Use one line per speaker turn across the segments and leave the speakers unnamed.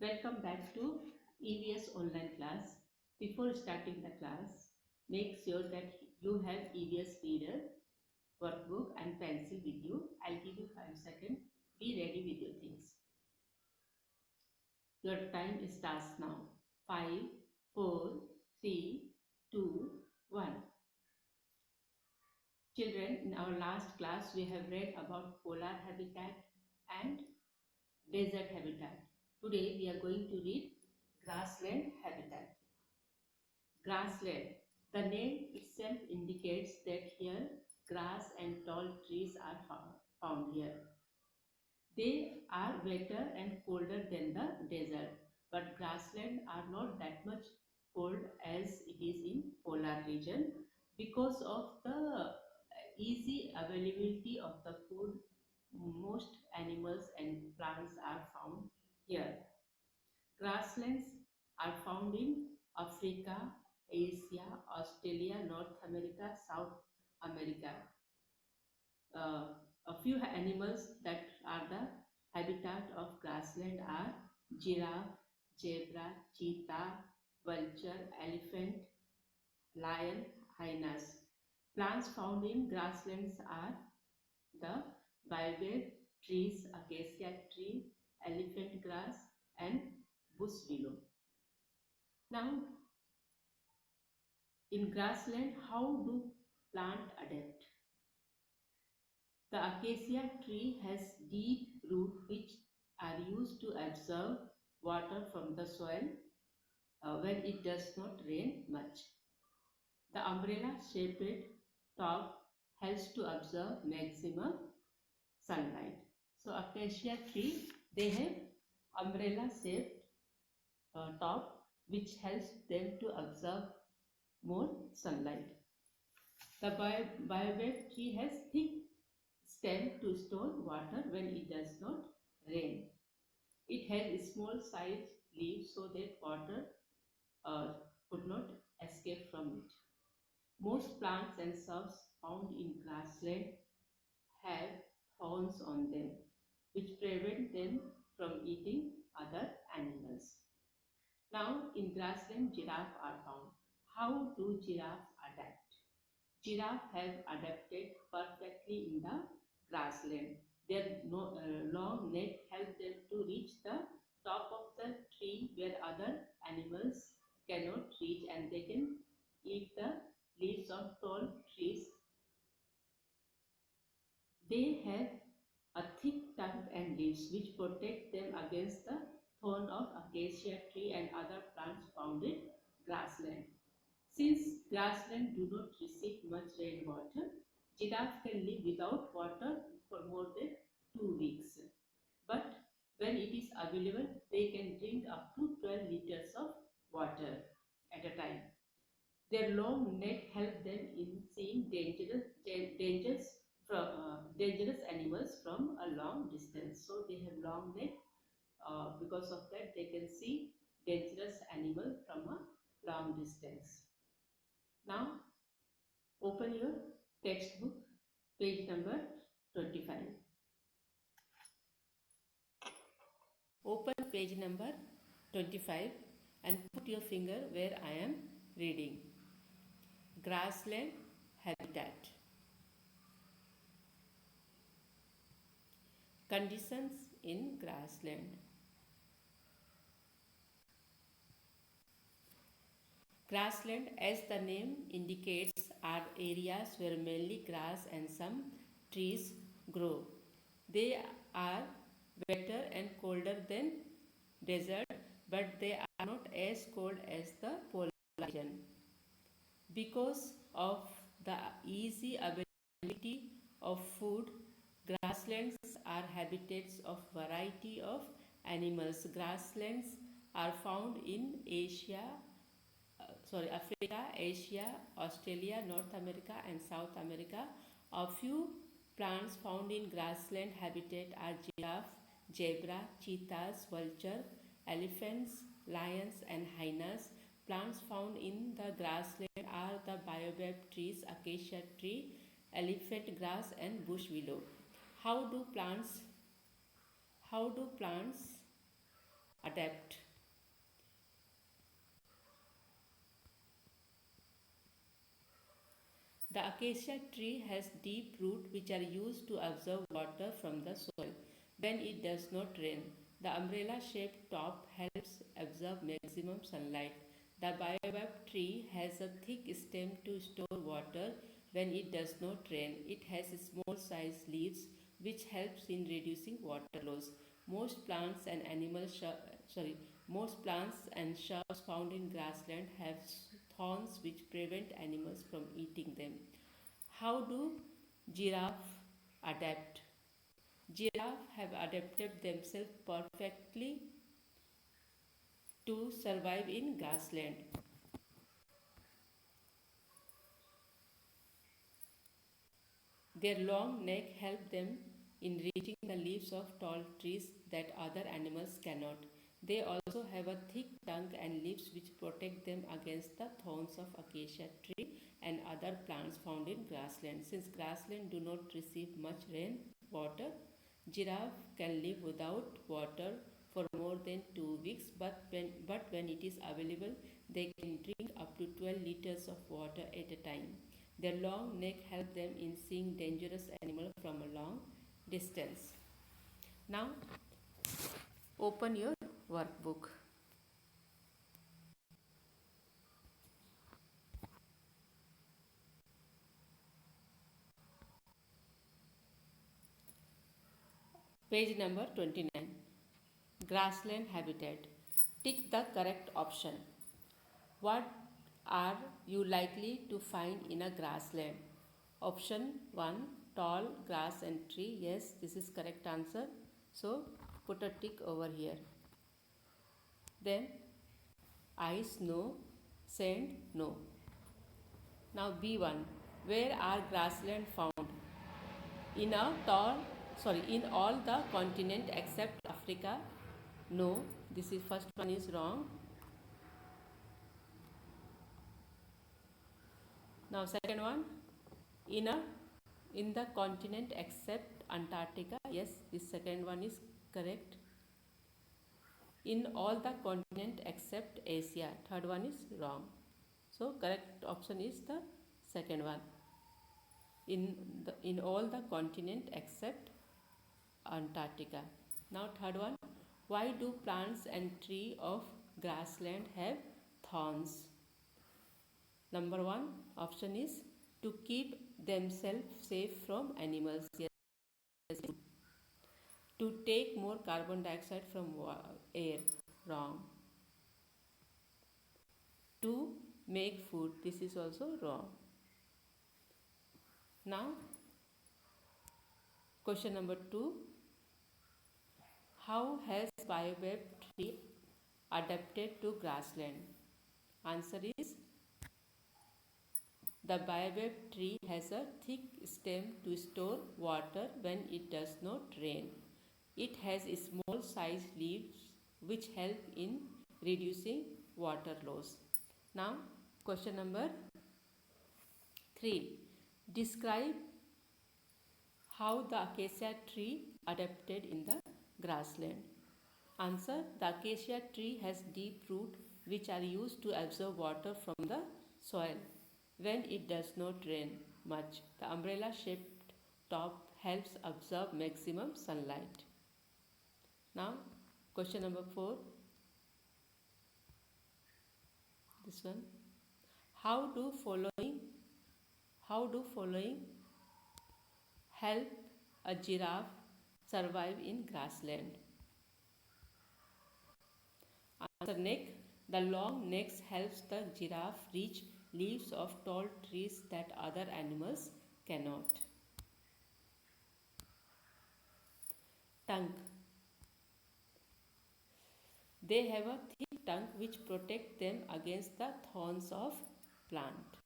Welcome back to EVS online class. Before starting the class, make sure that you have EVS reader, workbook and pencil with you. I'll give you 5 seconds. Be ready with your things. Your time starts now. 5, 4, 3, 2, 1. Children, in our last class, we have read about polar habitat and desert habitat. Today, we are going to read grassland habitat. Grassland. The name itself indicates that here grass and tall trees are found here. They are wetter and colder than the desert, but grassland are not that much cold as it is in polar region because of the easy availability of the food. Most animals and plants are found here. Grasslands are found in Africa, Asia, Australia, North America, South America. A few animals that are the habitat of grassland are giraffe, zebra, cheetah, vulture, elephant, lion, hyenas. Plants found in grasslands are the baobab trees, acacia tree, elephant grass and bush willow. Now, in grassland, how do plants adapt? The acacia tree has deep roots which are used to absorb water from the soil when it does not rain much. The umbrella-shaped top helps to absorb maximum sunlight. So acacia tree, they have umbrella-shaped top which helps them to absorb more sunlight. The baobab tree has thick stem to store water when it does not rain. It has small sized leaves so that water could not escape from it. Most plants and shrubs found in grassland have thorns on them which prevent them from eating other animals. Now in grassland, giraffes are found. How do giraffes adapt? Giraffes have adapted perfectly in the grassland. Their long neck helps them to reach the top of the tree where other animals cannot reach, and they can eat the leaves of tall trees. They have a thick trunk and leaves which protect them against the thorn of acacia tree and other plants found in grassland. Since grassland do not receive much rainwater, giraffes can live without water for more than 2 weeks. But when it is available, they can drink up to 12 liters of water at a time. Their long neck helps them in seeing dangerous animals from a long distance. So they have long neck. Because of that, they can see dangerous animal from a long distance. Now, open your textbook, page number 25. Open page number 25 and put your finger where I am reading. Grassland habitat. Conditions in grassland. Grassland, as the name indicates, are areas where mainly grass and some trees grow. They are wetter and colder than desert, but they are not as cold as the polar region. Because of the easy availability of food, grasslands are habitats of variety of animals. Grasslands are found in Africa, Asia, Australia, North America and South America. A few plants found in grassland habitat are giraffe, zebra, cheetahs, vulture, elephants, lions and hyenas. Plants found in the grassland are the baobab trees, acacia tree, elephant grass and bush willow. How do plants adapt. The acacia tree has deep roots which are used to absorb water from the soil when it does not rain. The umbrella-shaped top helps absorb maximum sunlight. The baobab tree has a thick stem to store water when it does not rain. It has small-sized leaves which helps in reducing water loss. Most plants and most plants and shrubs found in grassland have thorns which prevent animals from eating them. How do giraffe adapt? Giraffes have adapted themselves perfectly to survive in grassland. Their long neck helps them in reaching the leaves of tall trees that other animals cannot. They also have a thick tongue and lips which protect them against the thorns of acacia tree and other plants found in grassland. Since grassland do not receive much rain water, giraffe can live without water for more than 2 weeks, but when it is available, they can drink up to 12 liters of water at a time. Their long neck helps them in seeing dangerous animals from a long distance. Now, open your workbook. Page number 29. Grassland habitat. Tick the correct option. What are you likely to find in a grassland? Option 1, tall grass and tree. Yes, this is correct answer. So put a tick over here. Then ice, no. Sand, no. Now B1. Where are grassland found? In in all the continent except Africa? No. This is first one is wrong. Now second one. In the continent except Antarctica. Yes, this second one is correct. In all the continent except Asia. Third one is wrong. So correct option is the second one. In all the continent except Antarctica. Now third one. Why do plants and tree of grassland have thorns? Number one option is to keep themselves safe from animals. Yes. To take more carbon dioxide from air. Wrong. To make food. This is also wrong. Now question number 2. How has baobab tree adapted to grassland? Answer is the baobab tree has a thick stem to store water when it does not rain. It has small sized leaves which help in reducing water loss. Now question number 3. Describe how the acacia tree adapted in the grassland. Answer. The acacia tree has deep roots which are used to absorb water from the soil when it does not rain much. The umbrella shaped top helps absorb maximum sunlight. Now question number 4. This one. How do following help a giraffe survive in grassland? Answer. Neck. The long necks helps the giraffe reach leaves of tall trees that other animals cannot. Tongue. They have a thick tongue which protects them against the thorns of plant.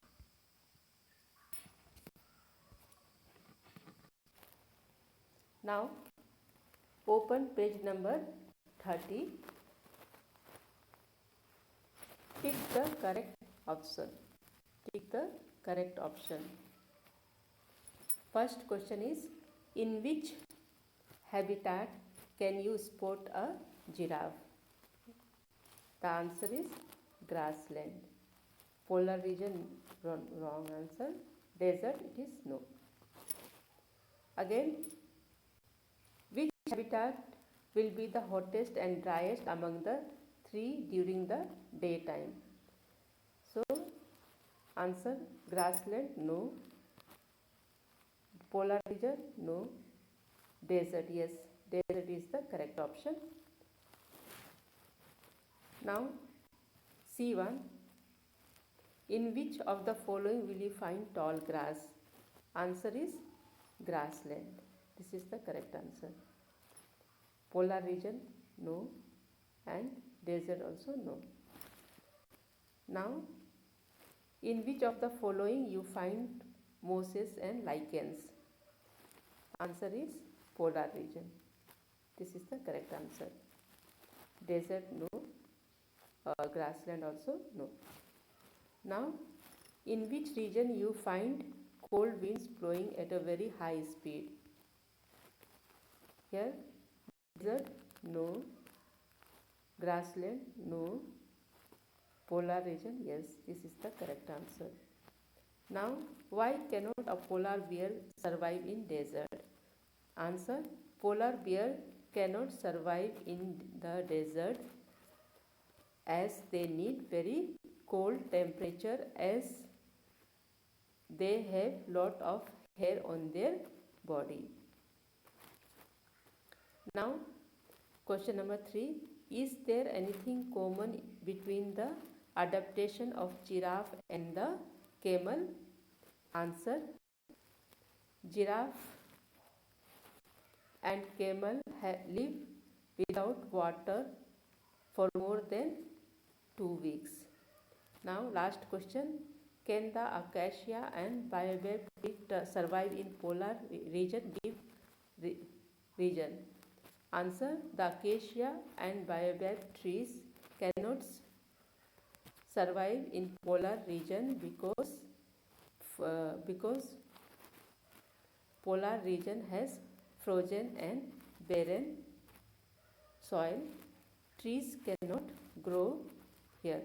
Now open page number 30. Pick the correct option. Pick the correct option. First question is, in which habitat can you spot a giraffe?
The answer is grassland. Polar region, wrong answer. Desert, it is no. Again, which habitat will be the hottest and driest among the three during the daytime? So, answer grassland, no. Polar region, no. Desert, yes. Desert is the correct option. Now, C1. In which of the following will you find tall grass? Answer is grassland. This is the correct answer. Polar region, no. And desert also, no. Now, in which of the following you find mosses and lichens? Answer is polar region. This is the correct answer. Desert, no. Grassland also, no. Now, in which region you find cold winds blowing at a very high speed? Here, desert, no. Grassland, no. Polar region, yes, this is the correct answer. Now, why cannot a polar bear survive in desert? Answer, polar bear cannot survive in the desert as they need very cold temperature, as they have lot of hair on their body. Now, question number 3. Is there anything common between the adaptation of giraffe and the camel? Answer, giraffe and camel live without water for more than 2 weeks. Now, last question. Can the acacia and baobab tree survive in polar region? Give region. Answer, the acacia and baobab trees cannot survive in polar region because polar region has frozen and barren soil. Trees cannot grow here.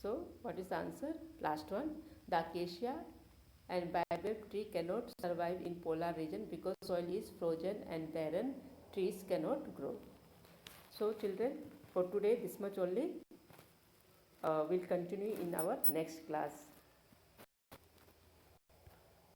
So, what is the answer? Last one. The acacia and baobab tree cannot survive in polar region because soil is frozen and barren. Trees cannot grow. So, children, for today this much only. We'll continue in our next class.